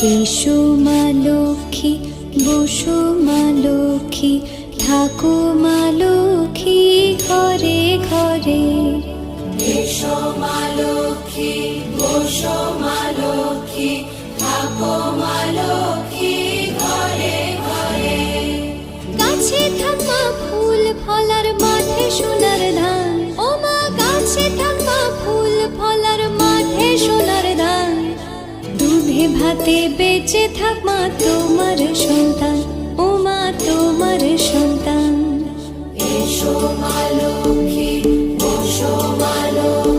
এসো মা লক্ষ্মী, বসো মা লক্ষ্মী, থাকো মা লক্ষ্মী ঘরে ঘরে। এসো মা লক্ষ্মী, বসো মা লক্ষ্মী, থাকো মা লক্ষ্মী ঘরে ঘরে। গাছে থাক মা ফুল ফলার, মাঠে সোনার ধান। ও মা গাছে থাক মা ফুল ফলার, মাঠে সোনার ধান। দুধে ভাতে বেঁচে থাক মা তোমার সন্তান, ও মা তোমার সন্তান। এসো মা লক্ষ্মী, বসো মা লক্ষ্মী,